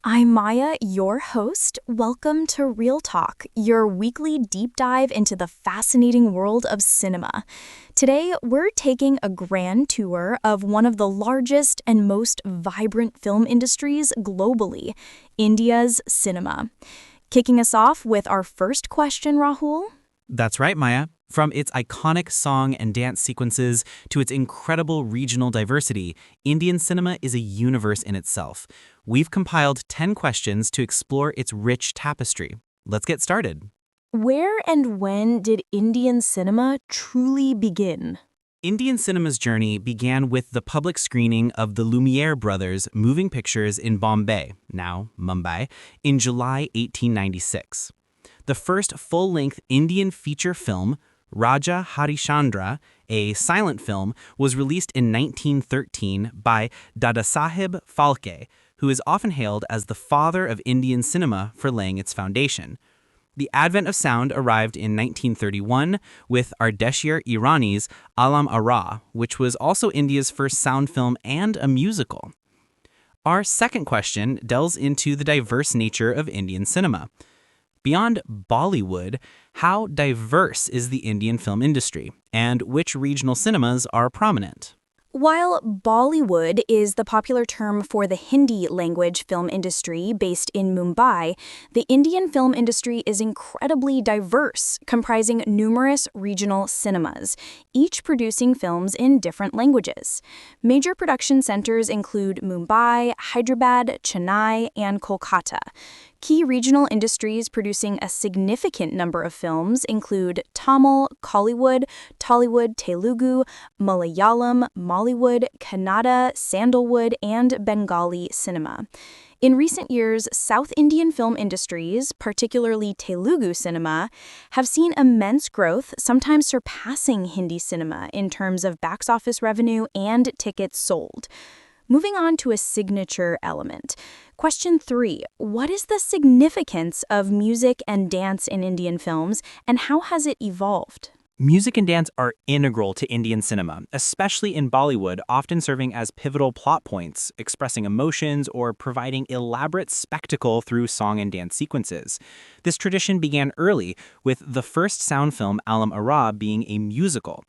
I'm Maya, your host. Welcome to Real Talk, your weekly deep dive into the fascinating world of cinema. Today, we're taking a grand tour of one of the largest and most vibrant film industries globally, India's cinema. Kicking us off with our first question, Rahul. That's right, Maya. From its iconic song and dance sequences to its incredible regional diversity, Indian cinema is a universe in itself. We've compiled 10 questions to explore its rich tapestry. Let's get started. Where and when did Indian cinema truly begin? Indian cinema's journey began with the public screening of the Lumiere brothers' moving pictures in Bombay, now Mumbai, in July 1896. The first full-length Indian feature film, Raja Harishchandra, a silent film, was released in 1913 by Dadasaheb Phalke, who is often hailed as the father of Indian cinema for laying its foundation. The advent of sound arrived in 1931 with Ardeshir Irani's Alam Ara, which was also India's first sound film and a musical. Our second question delves into the diverse nature of Indian cinema. Beyond Bollywood, how diverse is the Indian film industry, and which regional cinemas are prominent? While Bollywood is the popular term for the Hindi language film industry based in Mumbai, the Indian film industry is incredibly diverse, comprising numerous regional cinemas, each producing films in different languages. Major production centers include Mumbai, Hyderabad, Chennai, and Kolkata. Key regional industries producing a significant number of films include Tamil, Kollywood, Tollywood, Telugu, Malayalam, Mollywood, Kannada, Sandalwood, and Bengali cinema. In recent years, South Indian film industries, particularly Telugu cinema, have seen immense growth, sometimes surpassing Hindi cinema in terms of box office revenue and tickets sold. Moving on to a signature element. Question 3. What is the significance of music and dance in Indian films, and how has it evolved? Music and dance are integral to Indian cinema, especially in Bollywood, often serving as pivotal plot points, expressing emotions, or providing elaborate spectacle through song and dance sequences. This tradition began early, with the first sound film, Alam Ara, being a musical.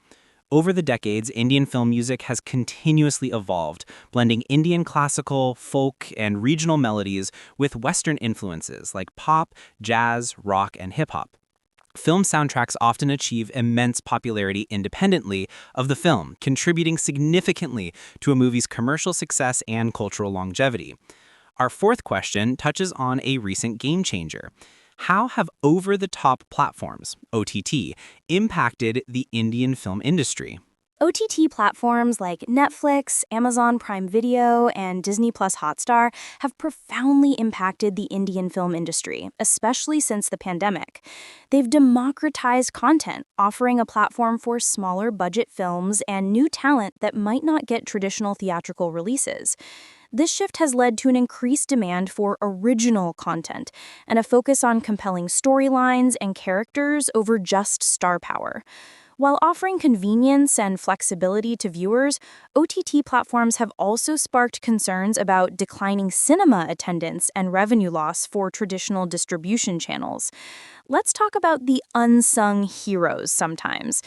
Over the decades, Indian film music has continuously evolved, blending Indian classical, folk, and regional melodies with Western influences like pop, jazz, rock, and hip-hop. Film soundtracks often achieve immense popularity independently of the film, contributing significantly to a movie's commercial success and cultural longevity. Our fourth question touches on a recent game changer. How have over-the-top platforms, OTT, impacted the Indian film industry? OTT platforms like Netflix, Amazon Prime Video, and Disney Plus Hotstar have profoundly impacted the Indian film industry, especially since the pandemic. They've democratized content, offering a platform for smaller budget films and new talent that might not get traditional theatrical releases. This shift has led to an increased demand for original content and a focus on compelling storylines and characters over just star power. While offering convenience and flexibility to viewers, OTT platforms have also sparked concerns about declining cinema attendance and revenue loss for traditional distribution channels. Let's talk about the unsung heroes sometimes.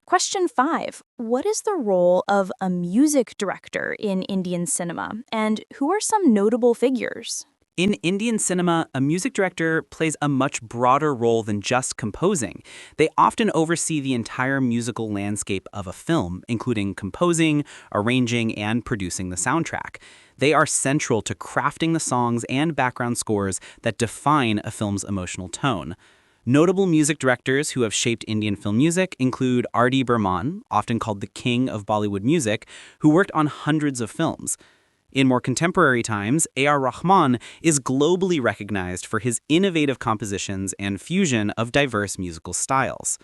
Question 5. What is the role of a music director in Indian cinema, and who are some notable figures? In Indian cinema, a music director plays a much broader role than just composing. They often oversee the entire musical landscape of a film, including composing, arranging, and producing the soundtrack. They are central to crafting the songs and background scores that define a film's emotional tone. Notable music directors who have shaped Indian film music include R.D. Burman, often called the king of Bollywood music, who worked on hundreds of films. In more contemporary times, A.R. Rahman is globally recognized for his innovative compositions and fusion of diverse musical styles.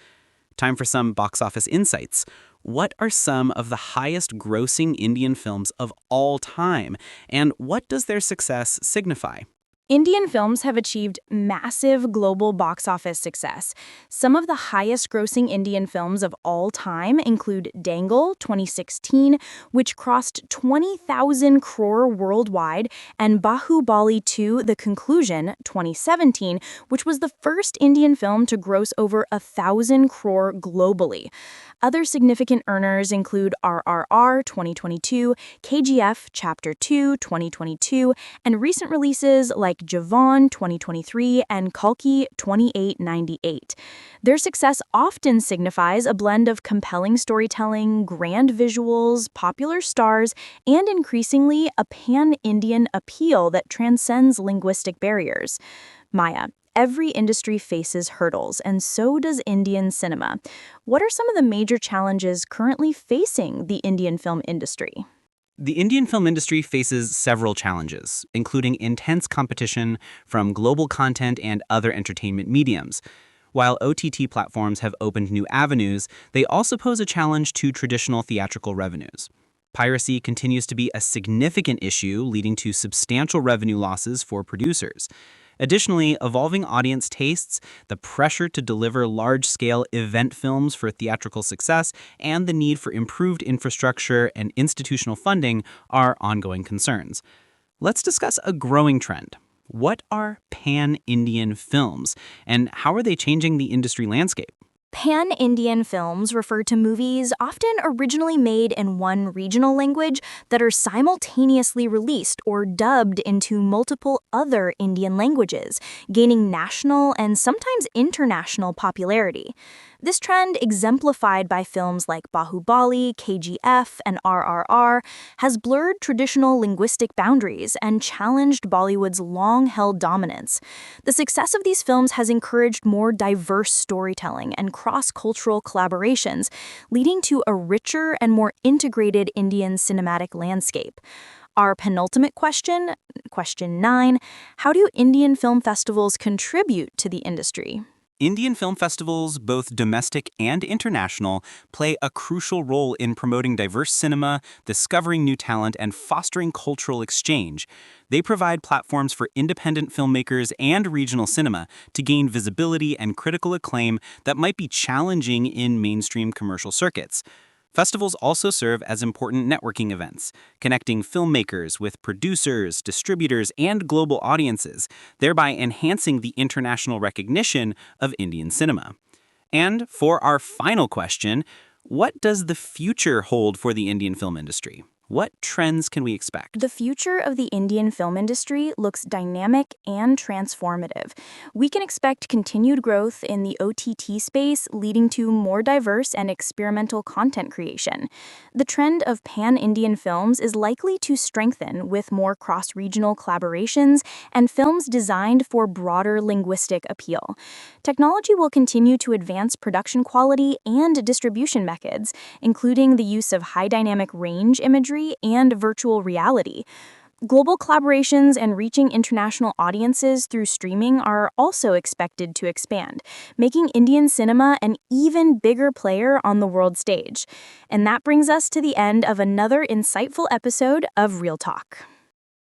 Time for some box office insights. What are some of the highest grossing Indian films of all time, and what does their success signify? Indian films have achieved massive global box office success. Some of the highest grossing Indian films of all time include Dangal 2016, which crossed 20,000 crore worldwide, and Bahubali 2 The Conclusion 2017, which was the first Indian film to gross over 1,000 crore globally. Other significant earners include RRR 2022, KGF Chapter 2 2022, and recent releases like Jawan 2023 and Kalki 2898. Their success often signifies a blend of compelling storytelling, grand visuals, popular stars, and increasingly a pan-Indian appeal that transcends linguistic barriers. Maya, every industry faces hurdles, and so does Indian cinema. What are some of the major challenges currently facing the Indian film industry? The Indian film industry faces several challenges, including intense competition from global content and other entertainment mediums. While OTT platforms have opened new avenues, they also pose a challenge to traditional theatrical revenues. Piracy continues to be a significant issue, leading to substantial revenue losses for producers. Additionally, evolving audience tastes, the pressure to deliver large-scale event films for theatrical success, and the need for improved infrastructure and institutional funding are ongoing concerns. Let's discuss a growing trend. What are pan-Indian films, and how are they changing the industry landscape? Pan-Indian films refer to movies often originally made in one regional language that are simultaneously released or dubbed into multiple other Indian languages, gaining national and sometimes international popularity. This trend, exemplified by films like Bahubali, KGF, and RRR, has blurred traditional linguistic boundaries and challenged Bollywood's long-held dominance. The success of these films has encouraged more diverse storytelling and cross-cultural collaborations, leading to a richer and more integrated Indian cinematic landscape. Our penultimate question, question 9, how do Indian film festivals contribute to the industry? Indian film festivals, both domestic and international, play a crucial role in promoting diverse cinema, discovering new talent, and fostering cultural exchange. They provide platforms for independent filmmakers and regional cinema to gain visibility and critical acclaim that might be challenging in mainstream commercial circuits. Festivals also serve as important networking events, connecting filmmakers with producers, distributors, and global audiences, thereby enhancing the international recognition of Indian cinema. And for our final question, what does the future hold for the Indian film industry? What trends can we expect? The future of the Indian film industry looks dynamic and transformative. We can expect continued growth in the OTT space, leading to more diverse and experimental content creation. The trend of pan-Indian films is likely to strengthen with more cross-regional collaborations and films designed for broader linguistic appeal. Technology will continue to advance production quality and distribution methods, including the use of high dynamic range imagery and virtual reality. Global collaborations and reaching international audiences through streaming are also expected to expand, making Indian cinema an even bigger player on the world stage. And that brings us to the end of another insightful episode of Real Talk.